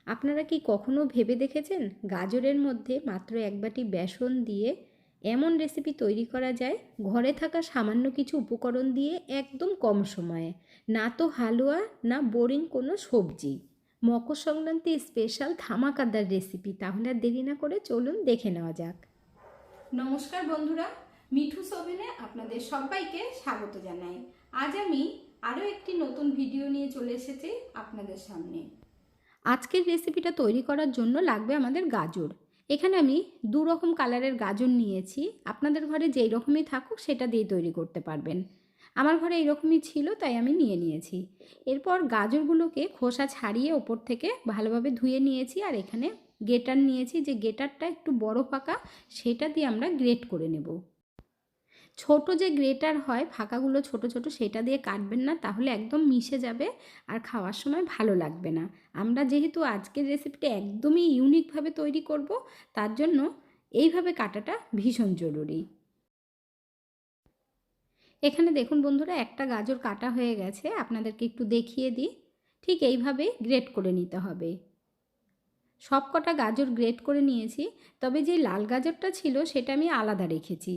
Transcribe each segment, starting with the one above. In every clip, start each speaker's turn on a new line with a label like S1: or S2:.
S1: আপনারা কি কখনো ভেবে দেখেছেন গাজরের মধ্যে মাত্র এক বাটি বেসন দিয়ে এমন রেসিপি তৈরি করা যায় ঘরে থাকা সামান্য কিছু উপকরণ দিয়ে একদম কম সময়ে? না তো হালুয়া, না বোরিং কোনো সবজি। Makar Sankranti special ধামাকাদার recipe. তাহলে আর দেরি না করে চলুন দেখে নেওয়া যাক।
S2: নমস্কার বন্ধুরা, মিঠুস ওভেনে আপনাদের সবাইকে স্বাগত জানাই। আজ আমি আরও একটি নতুন ভিডিও নিয়ে চলে এসেছি আপনাদের সামনে।
S1: আজকের রেসিপিটা তৈরি করার জন্য লাগবে আমাদের গাজর। এখানে আমি দু রকম কালারের গাজর নিয়েছি। আপনাদের ঘরে যেই রকমই থাকুক সেটা দিয়ে তৈরি করতে পারবেন। আমার ঘরে এইরকমই ছিল, তাই আমি নিয়ে নিয়েছি। এরপর গাজরগুলোকে খোসা ছাড়িয়ে ওপর থেকে ভালোভাবে ধুয়ে নিয়েছি। আর এখানে গ্রেটার নিয়েছি, যে গ্রেটারটা একটু বড় ফাঁকা, সেটা দিয়ে আমরা গ্রেট করে নেব। ছোট যে গ্রেটার হয় ফাঁকাগুলো ছোট ছোট, সেটা দিয়ে কাটবেন না, তাহলে একদম মিশে যাবে আর খাওয়ার সময় ভালো লাগবে না। আমরা যেহেতু আজকের রেসিপিটা একদমই ইউনিকভাবে তৈরি করব, তার জন্য এইভাবে কাটাটা ভীষণ জরুরি। এখানে দেখুন বন্ধুরা, একটা গাজর কাটা হয়ে গেছে। আপনাদেরকে একটু দেখিয়ে দিই। ঠিক এইভাবে গ্রেট করে নিতে হবে। সব কটা গাজর গ্রেট করে নিয়েছি, তবে যে লাল গাজরটা ছিল সেটা আমি আলাদা রেখেছি।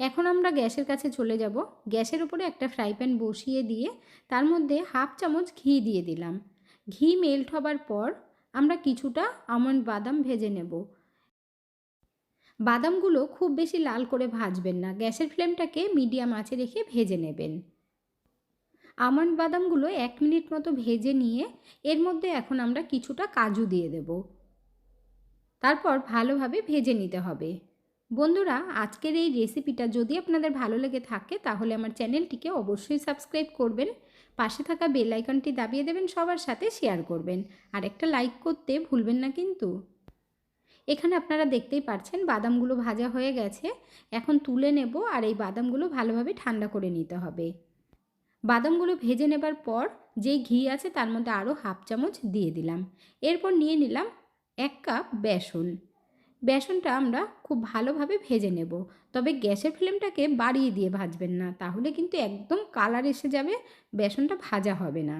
S1: এখন আমরা গ্যাসের কাছে চলে যাব। গ্যাসের উপরে একটা ফ্রাই প্যান বসিয়ে দিয়ে তার মধ্যে হাফ চামচ ঘি দিয়ে দিলাম। ঘি মেল্ট হবার পর আমরা কিছুটা আমন্ড বাদাম ভেজে নেব। বাদামগুলো খুব বেশি লাল করে ভাজবেন না, গ্যাসের ফ্লেমটাকে মিডিয়াম আঁচে রেখে ভেজে নেবেন। আমন্ড বাদামগুলো 1 মিনিট মতো ভেজে নিয়ে এর মধ্যে এখন আমরা কিছুটা কাজু দিয়ে দেব। তারপর ভালোভাবে ভেজে নিতে হবে। বন্ধুরা, আজকের এই রেসিপিটা যদি আপনাদের ভালো লেগে থাকে তাহলে আমার চ্যানেলটিকে অবশ্যই সাবস্ক্রাইব করবেন। পাশে থাকা বেল আইকনটি দাবিয়ে দেবেন, সবার সাথে শেয়ার করবেন, আর একটা লাইক করতে ভুলবেন না কিন্তু। এখানে আপনারা দেখতেই পাচ্ছেন বাদামগুলো ভাজা হয়ে গেছে। এখন তুলে নেব, আর এই বাদামগুলো ভালোভাবে ঠান্ডা করে নিতে হবে। বাদামগুলো ভেজে নেবার পর যে ঘি আছে তার মধ্যে আরও হাফ চামচ দিয়ে দিলাম। এরপর নিয়ে নিলাম 1 কাপ বেসন। বেসনটা আমরা খুব ভালোভাবে ভেজে নেব, তবে গ্যাসের ফ্লেমটাকে বাড়িয়ে দিয়ে ভাজবেন না, তাহলে কিন্তু একদম কালার এসে যাবে, বেসনটা ভাজা হবে না।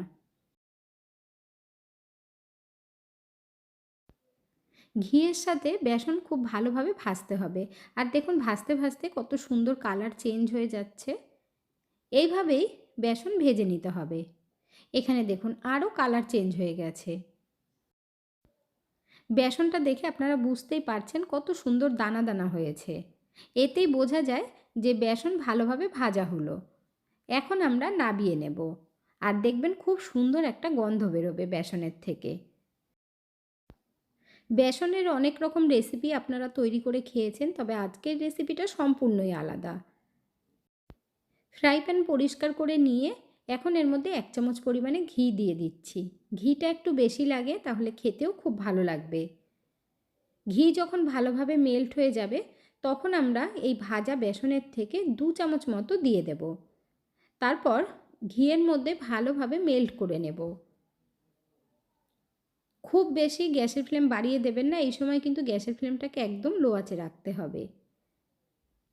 S1: ঘিয়ের সাথে বেসন খুব ভালোভাবে ভাজতে হবে। আর দেখুন ভাজতে ভাজতে কত সুন্দর কালার চেঞ্জ হয়ে যাচ্ছে। এইভাবেই বেসন ভেজে নিতে হবে। এখানে দেখুন আরও কালার চেঞ্জ হয়ে গেছে। বেসনটা দেখে আপনারা বুঝতেই পারছেন কত সুন্দর দানা দানা হয়েছে। এতেই বোঝা যায় যে বেসন ভালোভাবে ভাজা হলো। এখন আমরা নাবিয়ে নেব, আর দেখবেন খুব সুন্দর একটা গন্ধ বেরোবে বেসনের থেকে। বেসনের অনেক রকম রেসিপি আপনারা তৈরি করে খেয়েছেন, তবে আজকের রেসিপিটা সম্পূর্ণই আলাদা। ফ্রাই প্যান পরিষ্কার করে নিয়ে এখন এর মধ্যে 1 চামচ পরিমাণে ঘি দিয়ে দিচ্ছি। ঘিটা একটু বেশি লাগে, তাহলে খেতেও খুব ভালো লাগবে। ঘি যখন ভালোভাবে মেল্ট হয়ে যাবে তখন আমরা এই ভাজা বেসনের থেকে 2 চামচ মতো দিয়ে দেব। তারপর ঘিয়ের মধ্যে ভালোভাবে মেল্ট করে নেব। খুব বেশি গ্যাসের ফ্লেম বাড়িয়ে দেবেন না, এই সময় কিন্তু গ্যাসের ফ্লেমটাকে একদম লো আঁচে রাখতে হবে।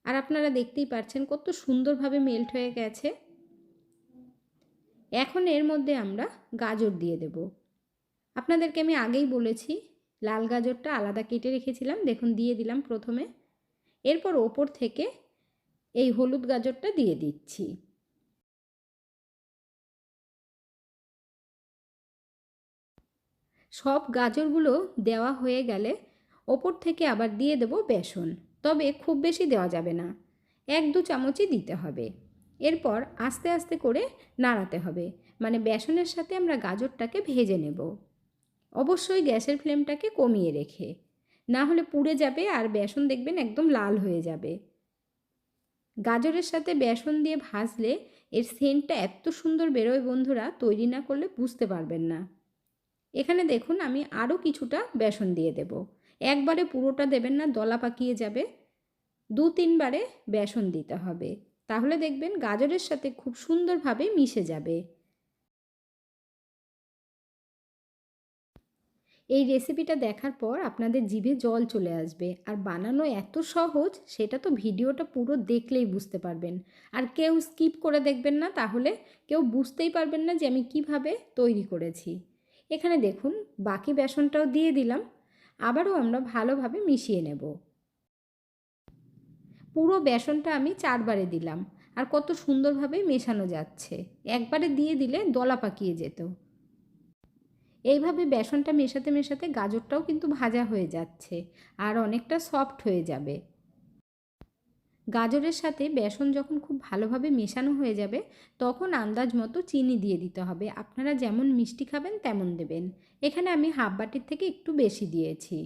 S1: আর আপনারা দেখতেই পাচ্ছেন কত সুন্দরভাবে মেল্ট হয়ে গেছে। এখন এর মধ্যে আমরা গাজর দিয়ে দেব। আপনাদেরকে আমি আগেই বলেছি লাল গাজরটা আলাদা কেটে রেখেছিলাম, দেখুন দিয়ে দিলাম প্রথমে। এরপর ওপর থেকে এই হলুদ গাজরটা দিয়ে দিচ্ছি। সব গাজরগুলো দেওয়া হয়ে গেলে ওপর থেকে আবার দিয়ে দেব বেসন, তবে খুব বেশি দেওয়া যাবে না, 1-2 চামচই দিতে হবে। এরপর আস্তে আস্তে করে নাড়াতে হবে, মানে বেসনের সাথে আমরা গাজরটাকে ভেজে নেব। অবশ্যই গ্যাসের ফ্লেমটাকে কমিয়ে রেখে, না হলে পুড়ে যাবে আর বেসন দেখবেন একদম লাল হয়ে যাবে। গাজরের সাথে বেসন দিয়ে ভাজলে এর সেন্টটা এত সুন্দর বেরোয় বন্ধুরা, তৈরি না করলে বুঝতে পারবেন না। এখানে দেখুন আমি আরও কিছুটা বেসন দিয়ে দেব। একবারে পুরোটা দেবেন না, দলা পাকিয়ে যাবে। 2-3 বারে বেসন দিতে হবে, তাহলে দেখবেন গাজরের সাথে খুব সুন্দরভাবে মিশে যাবে। এই রেসিপিটা দেখার পর আপনাদের জিভে জল চলে আসবে, আর বানানো এত সহজ সেটা তো ভিডিওটা পুরো দেখলেই বুঝতে পারবেন। আর কেউ স্কিপ করে দেখবেন না, তাহলে কেউ বুঝতেই পারবেন না যে আমি কিভাবে তৈরি করেছি। এখানে দেখুন বাকি বেসনটাও দিয়ে দিলাম। আবারও আমরা ভালোভাবে মিশিয়ে নেব। পুরো বেসনটা আমি 4 বারে দিলাম, আর কত সুন্দরভাবে মেশানো যাচ্ছে। একবারে দিয়ে দিলে দলা পাকিয়ে যেত। এইভাবে বেসনটা মেশাতে মেশাতে গাজরটাও কিন্তু ভাজা হয়ে যাচ্ছে আর অনেকটা সফট হয়ে যাবে। গাজরের সাথে বেসন যখন খুব ভালোভাবে মেশানো হয়ে যাবে তখন আন্দাজ মতো চিনি দিয়ে দিতে হবে। আপনারা যেমন মিষ্টি খাবেন তেমন দেবেন। এখানে আমি হাফ বাটির থেকে একটু বেশি দিয়েছি।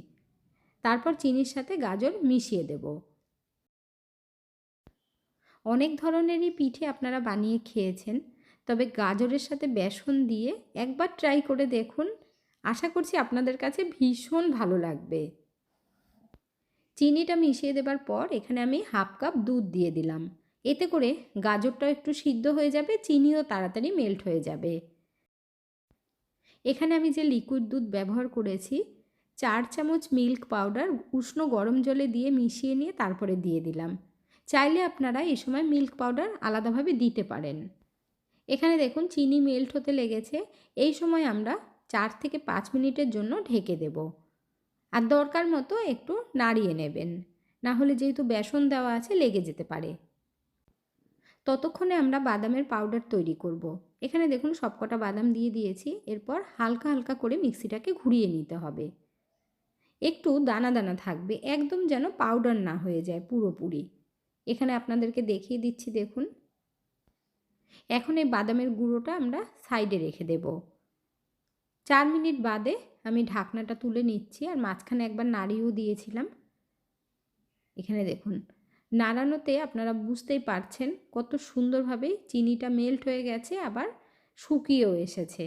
S1: তারপর চিনির সাথে গাজর মিশিয়ে দেব। অনেক ধরনেরই পিঠে আপনারা বানিয়ে খেয়েছেন, তবে গাজরের সাথে বেসন দিয়ে একবার ট্রাই করে দেখুন। আশা করছি আপনাদের কাছে ভীষণ ভালো লাগবে। চিনিটা মিশিয়ে দেবার পর এখানে আমি হাফ কাপ দুধ দিয়ে দিলাম। এতে করে গাজরটাও একটু সিদ্ধ হয়ে যাবে, চিনিও তাড়াতাড়ি মেল্ট হয়ে যাবে। এখানে আমি যে লিকুইড দুধ ব্যবহার করেছি, 4 চামচ মিল্ক পাউডার উষ্ণ গরম জলে দিয়ে মিশিয়ে নিয়ে তারপরে দিয়ে দিলাম। চাইলে আপনারা এই সময় মিল্ক পাউডার আলাদাভাবে দিতে পারেন। এখানে দেখুন চিনি মেল্ট হতে লেগেছে। এই সময় আমরা 4 থেকে 5 মিনিটের জন্য ঢেকে দেব। আর দরকার মতো একটু নাড়িয়ে নেবেন, না হলে যেহেতু বেসন দেওয়া আছে লেগে যেতে পারে। ততক্ষণে আমরা বাদামের পাউডার তৈরি করব। এখানে দেখুন সবকটা বাদাম দিয়ে দিয়েছি। এরপর হালকা হালকা করে মিক্সিটাকে ঘুরিয়ে নিতে হবে। একটু দানা দানা থাকবে, একদম যেন পাউডার না হয়ে যায় পুরোপুরি। এখানে আপনাদেরকে দেখিয়ে দিচ্ছি দেখুন। এখন এই বাদামের গুঁড়োটা আমরা সাইডে রেখে দেব। 4 মিনিট বাদে আমি ঢাকনাটা তুলে নিচ্ছি, আর মাঝখানে একবার নাড়িয়েও দিয়েছিলাম। এখানে দেখুন নাড়ানোতে আপনারা বুঝতেই পারছেন কত সুন্দরভাবে চিনিটা মেল্ট হয়ে গেছে, আবার শুকিয়েও এসেছে।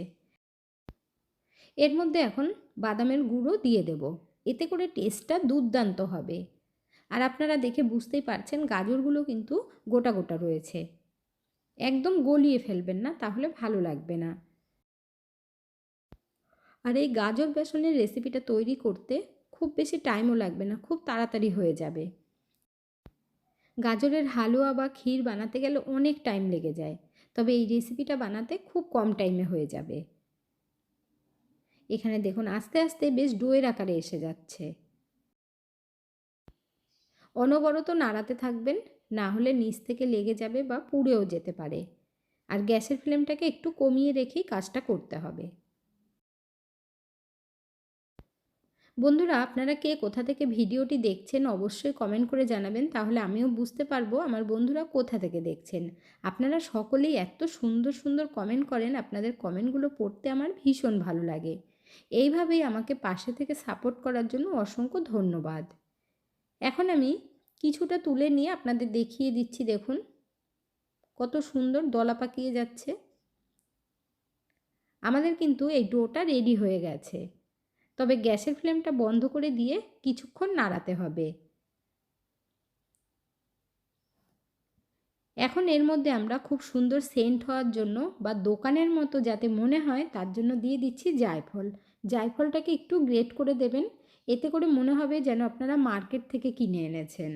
S1: এর মধ্যে এখন বাদামের গুঁড়ো দিয়ে দেব। এতে করে টেস্টটা দুর্দান্ত হবে। আর আপনারা দেখে বুঝতেই পারছেন গাজরগুলো কিন্তু গোটা গোটা রয়েছে। একদম গলিয়ে ফেলবেন না, তাহলে ভালো লাগবে না। আর এই গাজর বেসনের রেসিপিটা তৈরি করতে খুব বেশি টাইমও লাগবে না, খুব তাড়াতাড়ি হয়ে যাবে। গাজরের হালুয়া বা ক্ষীর বানাতে গেলে অনেক টাইম লেগে যায়, তবে এই রেসিপিটা বানাতে খুব কম টাইমে হয়ে যাবে। এখানে দেখুন আস্তে আস্তে বেশ ডোয়ের আকারে এসে যাচ্ছে। অনবরত নাড়াতে থাকবেন, না হলে নিচ থেকে লেগে যাবে বা পুড়েও যেতে পারে। আর গ্যাসের ফ্লেমটাকে একটু কমিয়ে রেখেই কাজটা করতে হবে। বন্ধুরা, আপনারা কে কোথা থেকে ভিডিওটি দেখছেন অবশ্যই কমেন্ট করে জানাবেন, তাহলে আমিও বুঝতে পারবো আমার বন্ধুরা কোথা থেকে দেখছেন। আপনারা সকলেই এত সুন্দর সুন্দর কমেন্ট করেন, আপনাদের কমেন্টগুলো পড়তে আমার ভীষণ ভালো লাগে। এইভাবেই আমাকে পাশে থেকে সাপোর্ট করার জন্য অসংখ্য ধন্যবাদ। এখন আমি কিছুটা তুলে নিয়ে আপনাদের দেখিয়ে দিচ্ছি। দেখুন কত সুন্দর দলা পাকিয়ে যাচ্ছে। আমাদের কিন্তু এই ডোটা রেডি হয়ে গেছে, তবে গ্যাসের ফ্লেমটা বন্ধ করে দিয়ে কিছুক্ষণ নাড়াতে হবে। এখন এর মধ্যে আমরা খুব সুন্দর সেন্ট হওয়ার জন্য বা দোকানের মতো যাতে মনে হয় তার জন্য দিয়ে দিচ্ছি জায়ফল। জায়ফলটাকে একটু গ্রেট করে দেবেন, এতে করে মনে হবে যেন আপনারা মার্কেট থেকে কিনে এনেছেন।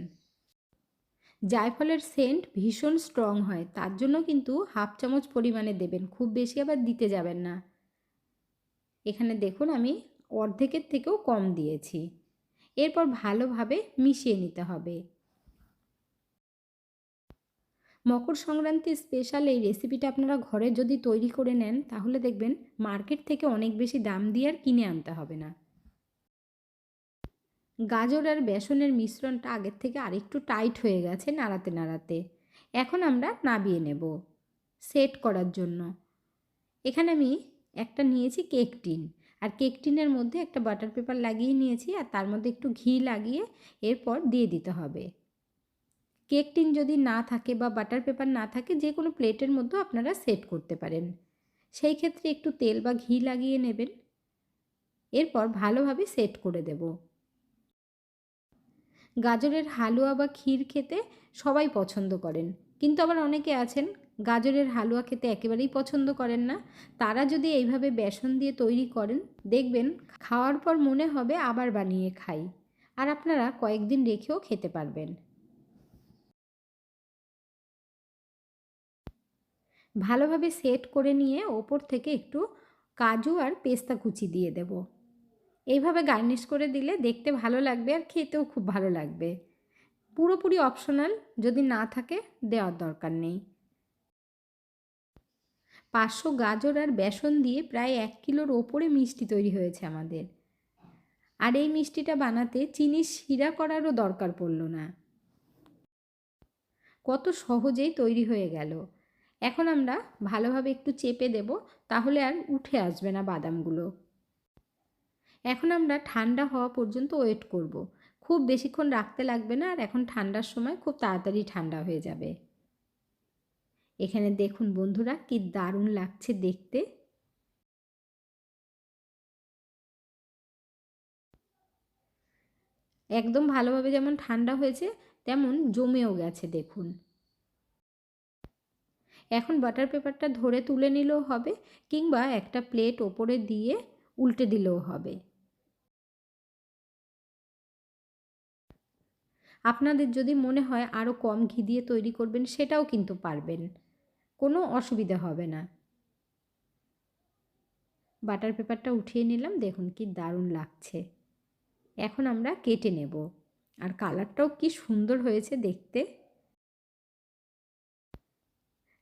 S1: জায়ফলের সেন্ট ভীষণ স্ট্রং হয়, তার জন্য কিন্তু হাফ চামচ পরিমাণে দেবেন, খুব বেশি আবার দিতে যাবেন না। এখানে দেখুন আমি অর্ধেকের থেকেও কম দিয়েছি। এরপর ভালোভাবে মিশিয়ে নিতে হবে। মকর সংক্রান্তি স্পেশাল এই রেসিপিটা আপনারা ঘরে যদি তৈরি করে নেন তাহলে দেখবেন মার্কেট থেকে অনেক বেশি দাম দিয়ে আর কিনে আনতে হবে না। গাজর আর বেসনের মিশ্রণটা আগের থেকে আরেকটু টাইট হয়ে গেছে নাড়াতে নাড়াতে। এখন আমরা নাবিয়ে নেব সেট করার জন্য। এখানে আমি একটা নিয়েছি কেক টিন, আর কেক টিনের মধ্যে একটা বাটার পেপার লাগিয়ে নিয়েছি, আর তার মধ্যে একটু ঘি লাগিয়ে এরপর দিয়ে দিতে হবে। কেক টিন যদি না থাকে বা বাটার পেপার না থাকে, যে কোনো প্লেটের মধ্যেও আপনারা সেট করতে পারেন। সেই ক্ষেত্রে একটু তেল বা ঘি লাগিয়ে নেবেন। এরপর ভালোভাবে সেট করে দেব। গাজরের হালুয়া বা ক্ষীর খেতে সবাই পছন্দ করেন, কিন্তু আবার অনেকে আছেন গাজরের হালুয়া খেতে একেবারেই পছন্দ করেন না। তারা যদি এইভাবে বেসন দিয়ে তৈরি করেন দেখবেন খাওয়ার পর মনে হবে আবার বানিয়ে খাই, আর আপনারা কয়েকদিন রেখেও খেতে পারবেন। ভালোভাবে সেট করে নিয়ে ওপর থেকে একটু কাজু আর পেস্তা কুচি দিয়ে দেব। এইভাবে গার্নিশ করে দিলে দেখতে ভালো লাগবে আর খেতেও খুব ভালো লাগবে। পুরোপুরি অপশনাল, যদি না থাকে দেওয়ার দরকার নেই। 500 গাজর আর বেসন দিয়ে প্রায় 1 কিলোর ওপরে মিষ্টি তৈরি হয়েছে আমাদের। আর এই মিষ্টিটা বানাতে চিনির শিরা করারও দরকার পড়ল না। কত সহজেই তৈরি হয়ে গেল। এখন আমরা ভালোভাবে একটু চেপে দেব, তাহলে আর উঠে আসবে না বাদামগুলো। এখন আমরা ঠান্ডা হওয়া পর্যন্ত ওয়েট করব। খুব বেশিক্ষণ রাখতে লাগবে না, আর এখন ঠান্ডার সময় খুব তাড়াতাড়ি ঠান্ডা হয়ে যাবে। এখানে দেখুন বন্ধুরা, কি দারুণ লাগছে দেখতে। একদম ভালোভাবে যেমন ঠান্ডা হয়েছে তেমন জমেও গেছে দেখুন। এখন বাটার পেপারটা ধরে তুলে নিলেও হবে, কিংবা একটা প্লেট ওপরে দিয়ে উল্টে দিলেও হবে। আপনাদের যদি মনে হয় আরও কম ঘি দিয়ে তৈরি করবেন, সেটাও কিন্তু পারবেন, কোনো অসুবিধা হবে না। বাটার পেপারটা উঠিয়ে নিলাম, দেখুন কি দারুণ লাগছে। এখন আমরা কেটে নেব, আর কালারটাও কি সুন্দর হয়েছে দেখতে।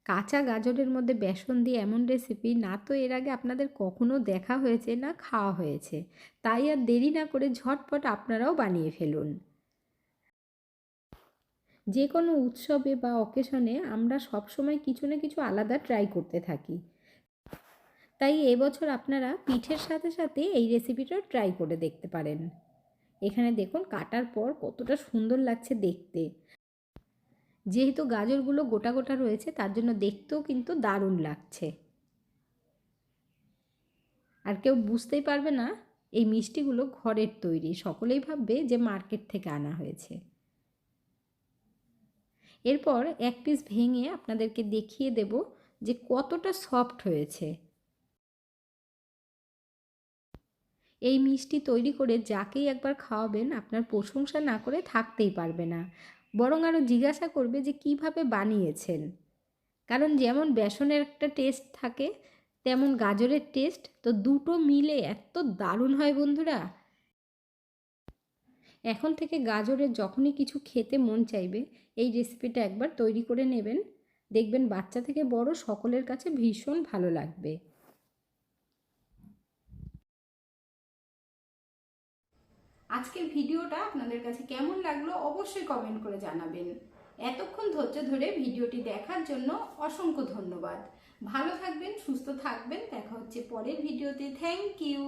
S1: কাঁচা গাজরের মধ্যে বেসন দিয়ে এমন রেসিপি না তো এর আগে আপনাদের কখনো দেখা হয়েছে, না খাওয়া হয়েছে। তাই আর দেরি না করে ঝটপট আপনারাও বানিয়ে ফেলুন। যে কোনো উৎসবে বা অকেশনে আমরা সবসময় কিছু না কিছু আলাদা ট্রাই করতে থাকি। তাই এবছর আপনারা পিঠের সাথে সাথে এই রেসিপিটাও ট্রাই করে দেখতে পারেন। এখানে দেখুন কাটার পর কতটা সুন্দর লাগছে দেখতে। যেহেতু গাজরগুলো গোটা গোটা রয়েছে, তার জন্য দেখতেও কিন্তু দারুণ লাগছে। আর কেউ বুঝতেই পারবে না এই মিষ্টিগুলো ঘরের তৈরি, সকলেই ভাববে যে মার্কেট থেকে আনা হয়েছে। এরপর এক পিস ভেঙে আপনাদেরকে দেখিয়ে দেব যে কতটা সফট হয়েছে। এই মিষ্টি তৈরি করে যাকেই একবার খাওয়াবেন, আপনার প্রশংসা না করে থাকতেই পারবে না, বরং আরও জিজ্ঞাসা করবে যে কিভাবে বানিয়েছেন। কারণ যেমন বেসনের একটা টেস্ট থাকে, তেমন গাজরের টেস্ট, তো দুটো মিলে এত দারুণ হয় বন্ধুরা। এখন থেকে গাজরের যখনই কিছু খেতে মন চাইবে, এই রেসিপিটা একবার তৈরি করে নেবেন, দেখবেন বাচ্চা থেকে বড় সকলের কাছে ভীষণ ভালো লাগবে।
S2: আজকের ভিডিওটা আপনাদের কাছে কেমন লাগলো অবশ্যই কমেন্ট করে জানাবেন। এতক্ষণ ধৈর্য ধরে ভিডিওটি দেখার জন্য অসংখ্য ধন্যবাদ। ভালো থাকবেন, সুস্থ থাকবেন, দেখা হচ্ছে পরের ভিডিওতে। Thank you.